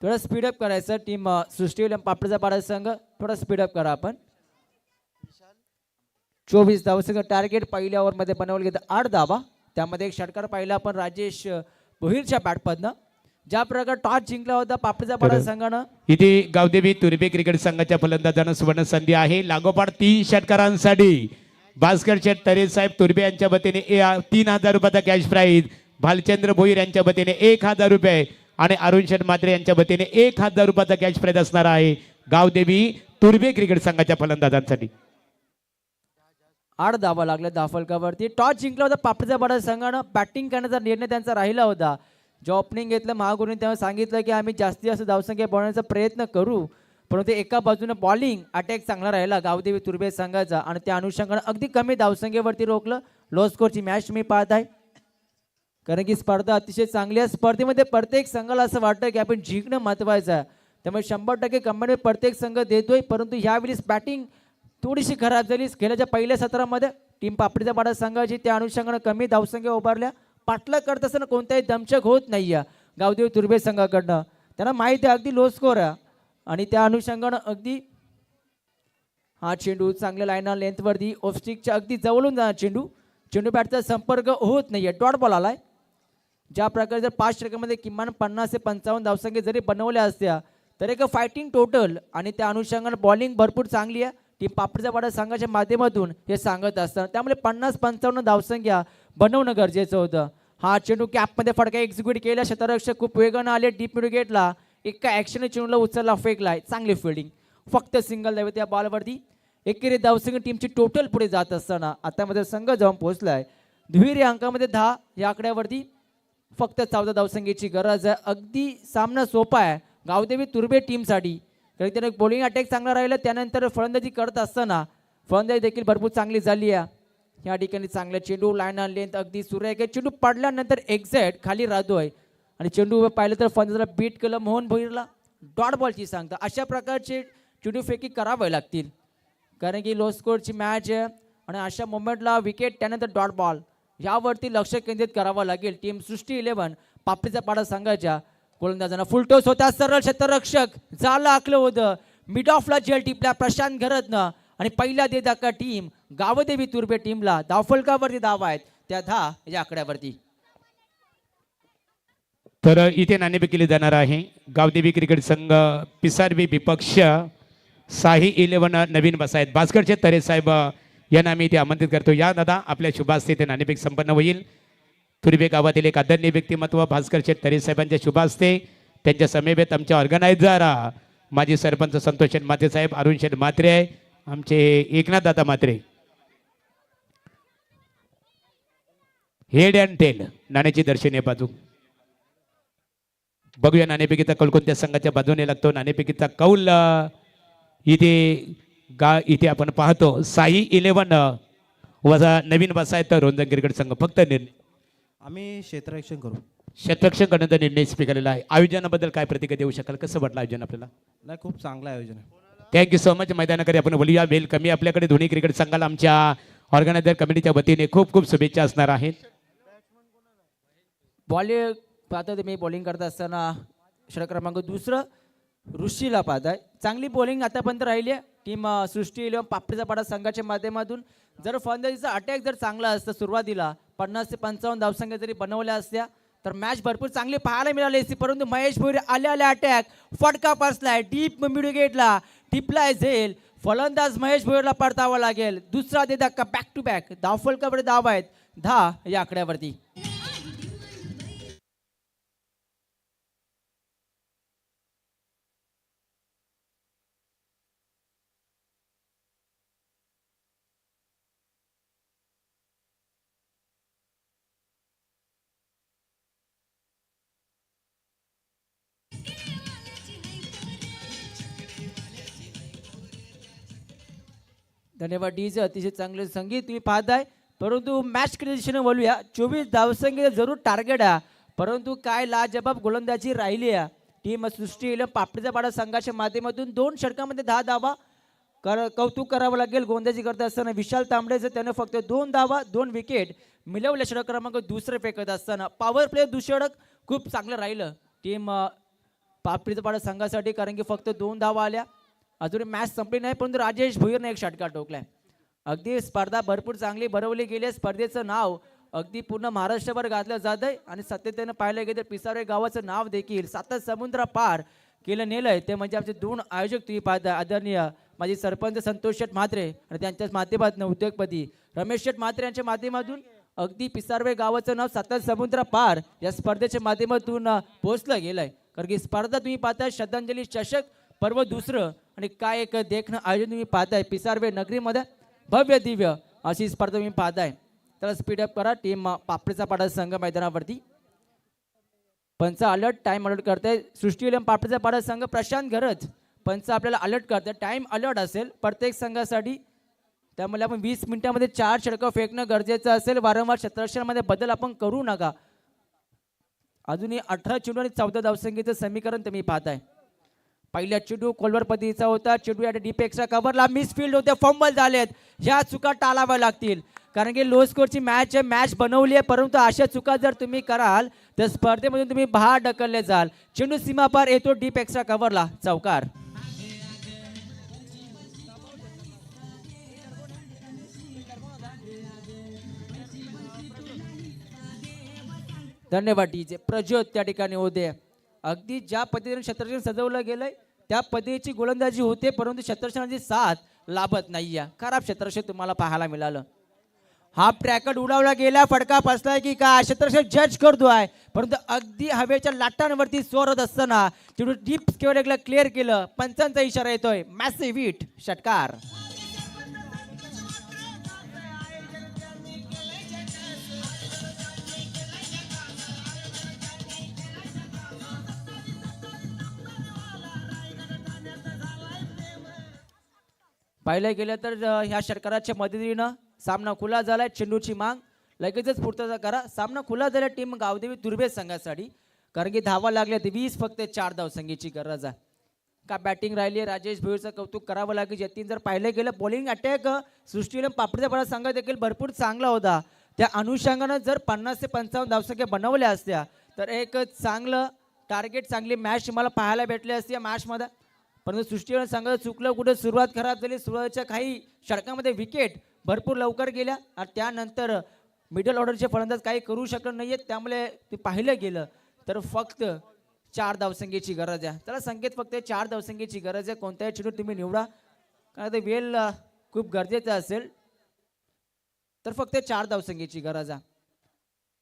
थोडं स्पीडअप करायचं. टीम सृष्टी पापडीचा पाडा संघ थोडा स्पीडअप करा आपण. 24 धावसंघ टार्गेट पहिल्या ओव्हरमध्ये बनवलं गेलं 8 धावा. त्यामध्ये एक षटकार पाहिला आपण राजेश भोईरच्या बॅटमधनं. ज्या प्रकारे टॉस जिंकला होता पापडीचा पाडा संघानं. इथे गावदेवी तुर्भे क्रिकेट संघाच्या फलंदाजांना सुवर्ण संधी आहे. लागोपाठ 3 षटकारांसाठी भास्कर शेठ तरे साहेब तुर्भे यांच्या वतीने 3000 रुपयाचा कॅश प्राईज, भालचंद्र भोईर यांच्या वतीने 1000 रुपये आणि अरुण शेठ मात्रे यांच्या वतीने 1000 रुपयाचा कॅश प्राईज असणार आहे गावदेवी तुर्भे क्रिकेट संघाच्या फलंदाजांसाठी. 8 धावा लागल्या धावफलकावरती. टॉस जिंकला होता पापडीचा पाडा संघानं. बॅटिंग करण्याचा निर्णय त्यांचा राहिला होता. जेव्हा ओपनिंग घेतलं महागुरूंनी तेव्हा सांगितलं की आम्ही जास्तीत जास्त धावसंख्या बनवण्याचा प्रयत्न करू, परंतु एका बाजूने बॉलिंग अटॅक चांगला राहिला गावदेवी तुर्भे संघाचा आणि त्या अनुषंगाने अगदी कमी धावसंख्येवरती रोखलं. लो स्कोरची मॅच तुम्ही पाहत आहे. कारण की स्पर्धा अतिशय चांगली आहे. स्पर्धेमध्ये प्रत्येक संघाला असं वाटतं की आपण जिंकणं महत्त्वाचं आहे. त्यामुळे 100% कंपनी प्रत्येक संघ देतोय. परंतु ह्यावेळी बॅटिंग थोडीशी खराब झाली. खेळाच्या पहिल्या सत्रामध्ये टीम पापडीचा पाडा संघाची त्या अनुषंगाने कमी धावसंख्या उभारल्या. पाठलाग करत असताना कोणताही दमछक होत नाही आहे गावदेवी तुर्भे संघाकडनं. त्यांना माहिती आहे अगदी लो स्कोर आहे आणि त्या अनुषंगानं अगदी हा चेंडू चांगल्या लाईना लेंथवरती ऑफस्टिकच्या अगदी जवळून जाणार चेंडू. चेंडू बॅटचा संपर्क होत नाही आहे. डॉट बॉल आलाय. ज्या प्रकारे जर 5 षटकामध्ये किमान 50 ते 55 धावसंख्या जरी बनवल्या असत्या तर एक फायटिंग टोटल आणि त्या अनुषंगाने बॉलिंग भरपूर चांगली आहे. टीम पापडीचा पाडा संघाच्या माध्यमातून हे सांगत असतात. त्यामुळे 50-55 धावसंख्या बनवणं गरजेचं होतं. हा चेंडू कॅपमध्ये फटका एक्झिक्यूट केला. क्षेत्ररक्षक खूप वेगानं आले. डीप विकेटला एका ॲक्शनने चेंडूला उचलला, फेकलाय. चांगली फिल्डिंग. फक्त सिंगल धावे त्या बॉलवरती. एकेरी धावसंख्या टीमची टोटल पुढे जात असताना आता मध्ये संघ जाऊन पोहोचलाय दुहेरी अंकामध्ये 10 या आकड्यावरती. फक्त 14 धावसंख्येची गरज आहे. अगदी सामना सोपा आहे गावदेवी तुर्भे टीमसाठी. कारण त्याने बॉलिंग अटॅक चांगला राहिला. त्यानंतर फलंदाजी करत असताना फलंदाजी देखील भरपूर चांगली झाली आहे. या ठिकाणी चांगला चेंडू लाईन लेंथ अगदी सुरेख आहे. चेंडू पडल्यानंतर एक्झॅक्ट खाली राहतोय आणि चेंडू पाहिलं तर फलंदाजाला बीट केलं. मोहन भोईरला डॉट बॉलची सांगता. अशा प्रकारचे चेंडू फेकी करावे लागतील कारण की लो स्कोरची मॅच आहे आणि अशा मोमेंटला विकेट त्यानंतर डॉट बॉल यावरती लक्ष केंद्रित करावं लागेल. टीम सृष्टी 11 पापडीचा पाडा संघाच्या गोलंदाजांना फुलटोस होता. सरळ क्षेत्ररक्षक झालं आखलं होतं. मिड ऑफला जेल टिपल्या प्रशांत घरतनं आणि पहिल्या देदाका टीम गावदेवी तुर्भे टीमला धावफलकावरती धावा आहेत त्या 10 या आकड्यावरती. तर इथे नाणेफेक केली जाणार आहे. गावदेवी क्रिकेट संघ पिसारवी विपक्ष साही 11 नवीन बसायत भास्करचे तरे साहेब यांना आम्ही इथे आमंत्रित करतो. या दादा आपल्या शुभास्ते ते नाणेफेक संपन्न होईल. तुर्भे गावातील एक आदरणीय व्यक्तिमत्व भास्करचे तरे साहेबांच्या शुभास्ते त्यांच्या समेवेत आमच्या ऑर्गनायझर माजी सरपंच संतोष शेठ मात्रे साहेब, अरुण शेठ मात्रे आहे, आमचे एकनाथ दादा मात्रे. हेड अँड टेल नाण्याची दर्शनीय बाजू बघूया नाणेफेकीचा कौल कोणत्या संघाच्या बाजूने लागतो. नाणेफेकीचा कौल इथे आपण पाहतो साई 11 वजा नवीन बसाय तर रोंजन क्रिकेट संघ फक्त निर्णय आम्ही क्षेत्ररक्षण करू. क्षेत्ररक्षण करण्याचा निर्णय स्वीकारलेला आहे. आयोजनाबद्दल काय प्रतिक्रिया देऊ शकाल, कसं वाटलं आयोजन आपल्याला? नाही, खूप चांगलं आयोजन आहे. Thank you so much. मैदानाकडे आपण बोलूया. वेल कमी आपल्याकडे दोन्ही क्रिकेट संघाला आमच्या ऑर्गनायझर कमिटीच्या वतीने खूप खूप शुभेच्छा असणार आहेत. बॉलिंग पाहता तुम्ही बॉलिंग करत असताना षटक क्रमांक 2 ऋषीला पाहताय. चांगली बॉलिंग आतापर्यंत राहिली आहे. टीम सृष्टी 11 पापडीचा पाडा संघाच्या माध्यमातून जर फलंदाजीचा अटॅक जर चांगला असता सुरुवातीला 50 ते 55 धावसंख्या जरी बनवल्या असत्या तर मॅच भरपूर चांगली पाहायला मिळाली असती. परंतु महेश भोईर आल्या अटॅक फटका पासलाय डीप मिडू गेटला टिपलाय झेल. फलंदाज महेश भोईरला परतावा लागेल. दुसरा दे धक्का बॅक टू बॅक धावफलकाकडे धाव आहेत 10 या आकड्यावरती. धन्यवाद डीजे. अतिशय चांगले संगीत तुम्ही पाहताय. परंतु मॅच दिशेने बोलूया. 24 धावसंख्या जरूर टार्गेट आहे परंतु काय लाजबाब गोलंदाजी राहिली आहे. टीम सृष्टी 11 पापडीचा पाडा संघाच्या माध्यमातून 2 षटकामध्ये 10 धावा कौतुक करावं लागेल. गोलंदाजी करत असताना विशाल तांबडेचं त्याने फक्त 2 धावा 2 विकेट मिळवल्या. षटक क्रमांक 2 फेकत असताना पॉवर प्ले दुसरं खूप चांगलं राहिलं टीम पापडीचा पाडा संघासाठी कारण की फक्त 2 धावा आल्या. अजून मॅच संपली नाही परंतु राजेश भोईरने एक षटका ठोकलाय. अगदी स्पर्धा भरपूर चांगली भरवली गेली. स्पर्धेचं नाव अगदी पूर्ण महाराष्ट्रभर गाजलं जात आहे आणि सातत्यानं पाहिलं गेलं तर पिसारे गावाचं नाव देखील 7 समुद्र पार केलं नेलंय. ते म्हणजे आमचे 2 आयोजक तुम्ही पाहता आदरणीय माझे सरपंच संतोष शेठ म्हात्रे आणि त्यांच्याच माध्यमातून उद्योगपती रमेश शेठ म्हात्रे यांच्या माध्यमातून अगदी पिसारवे गावाचं नाव 7 समुद्र पार या स्पर्धेच्या माध्यमातून पोहोचलं गेलंय. कारण की स्पर्धा तुम्ही पाहताय श्रद्धांजली चषक पर्व 2 आणि काय एक देखणं आयोजन तुम्ही पाहताय पिसारवे नगरीमध्ये भव्य दिव्य अशी स्पर्धा तुम्ही पाहताय. तर स्पीडअप करा. टीम पापडीचा पाडा संघ मैदानावरती पंच अलर्ट टाइम अलर्ट करताय. सृष्टी 11 पापडीचा पाडा संघ प्रशांत घरत पंच आपल्याला अलर्ट करताय. टाइम अलर्ट असेल प्रत्येक संघासाठी त्यामुळे आपण 20 मिनिटांमध्ये 4 षटकं फेकणं गरजेचं असेल. वारंवार क्षेत्ररक्षणामध्ये बदल आपण करू नका. अजूनही 18 चेंडू आणि 14 धावसंख्येचं समीकरण तुम्ही पाहताय. पहिल्या चेंडू कोलवर पद्धतीचा होता. चेंडू या डीप एक्स्ट्रा कव्हरला मिस फील्ड होते फंबल झालेत. ह्या चुका टाळाव्या लागतील कारण की लो स्कोरची मॅच बनवली आहे परंतु अशा चुका जर तुम्ही कराल तर स्पर्धेमधून तुम्ही बाहेर ढकलले जाल. चेंडू सीमापार येतो डीप एक्स्ट्रा कव्हरला चौकार. धन्यवाद डीजे. प्रज्योत त्या ठिकाणी होते. अगदी ज्या पद्धतीने क्षेत्ररक्षण सजवलं गेलंय त्या पद्धतीची गोलंदाजी होते परंतु क्षेत्ररक्षणाची साथ लाभत नाहीये. खराब क्षेत्ररक्षण तुम्हाला पाहायला मिळालं. हा ट्रॅकेट उडवला गेला फटका फसलाय की काय क्षेत्ररक्षण जज करतोय परंतु अगदी हवेच्या लाटांवरती सोरत असताना चेंडू डीप स्क्वेअरला क्लिअर केलं. पंचांचा इशारा येतोय मॅसिव्ह हिट षटकार. पाहिलं गेलं तर ह्या षटकाराच्या मदतीनं सामना खुला झालाय. चेंडूची माग लगेचच पूर्तता करा. सामना खुला झाला टीम गावदेवी तुर्भे संघासाठी कारण की धावा लागल्या 20 फक्त 4 धावसंख्येची गरज आहे. का बॅटिंग राहिली आहे. राजेश भोईरचं कौतुक करावं लागेल. जतीन जर पाहिलं गेलं बॉलिंग अटॅक सृष्टी 11 पापडीचा पाडा संघ देखील भरपूर चांगला होता. त्या अनुषंगानं जर 50 ते 55 धावसंख्या बनवल्या असत्या तर एक चांगलं टार्गेट चांगली मॅच मला पाहायला भेटली असती या मॅचमध्ये. परंतु सृष्टी 11 संघाचं चुकलं कुठे सुरुवात खराब झाली. सुरुवातीच्या काही षटकामध्ये विकेट भरपूर लवकर गेल्या आणि त्यानंतर मिडल ऑर्डरचे फलंदाज काही करू शकत नाहीयेत. त्यामुळे ते पाहिलं गेलं तर फक्त 4 धावसंख्येची गरज आहे. त्याला संकेत फक्त 4 धावसंख्येची गरज आहे. कोणत्याही चेंडू तुम्ही निवडा कारण ते वेल खूप गरजेचं असेल तर फक्त 4 धावसंख्येची गरज आहे.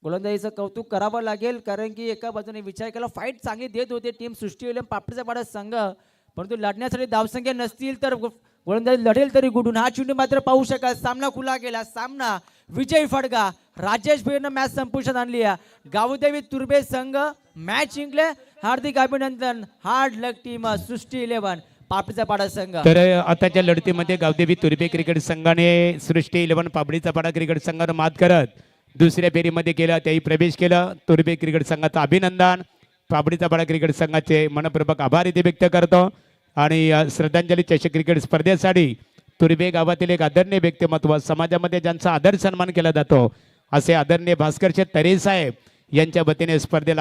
गोलंदाजीचं कौतुक करावं लागेल कारण की एका बाजूने विचार केला फाईट चांगली देत होते टीम सृष्टी 11 पापडीचा पाडा संघ परंतु लढण्यासाठी धावसंख्या नसतील तर गोलंदाजी लढेल तरी गुडून. हा चेंडू मात्र पाहू शकाल सामना खुला गेला. सामना विजय फडका राजेश भैरनं मॅच संपुष्टात आणली आहे. गावदेवी तुर्बे संघ मॅच जिंकले. हार्दिक अभिनंदन. हार्ड लक टीम सृष्टी 11 पापडीचा पाडा संघ. तर आताच्या लढतीमध्ये गावदेवी तुर्बे क्रिकेट संघाने सृष्टी 11 पापडीचा पाडा क्रिकेट संघानं मात करत दुसऱ्या फेरीमध्ये गेला, त्याही प्रवेश केला. तुर्बे क्रिकेट संघाचं अभिनंदन. पापडीचा पाडा क्रिकेट संघाचे मनपूर्वक आभार इथे व्यक्त करतो. आणि श्रद्धांजली चषक क्रिकेट स्पर्धेसाठी तुर्बे गावातील एक आदरणीय व्यक्तिमत्व, समाजामध्ये ज्यांचा आदर सन्मान केला जातो, असे आदरणीय भास्करचे तरे साहेब यांच्या वतीने स्पर्धेला